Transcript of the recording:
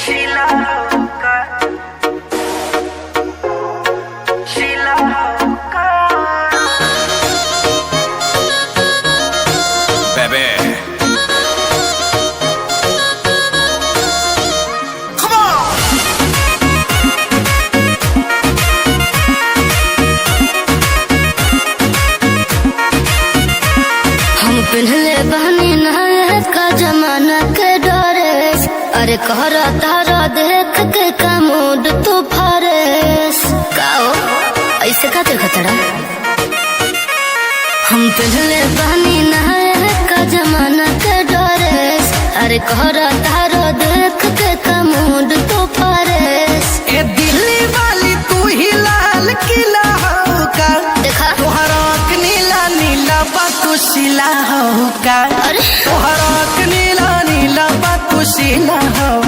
Sheila Hoka, Sheila Hoka. Baby, हम पिन्हले बहनी नहाए का जमाना के डरेस। अरे कहरा तारा देख के का मूड तू फरेस काओ ऐसे का देखा तड़ा। हम पिन्हले बहनी नहाए का जमाना के डरेस। अरे कहरा तारा देख के का मूड तू फरेस। ए दिल्ली वाली तू ही लाल किला होका, देखा तोहरा के नीला नीला बातू शिला होका। अरे तोहरा के नीला नीला बातू शिला होका।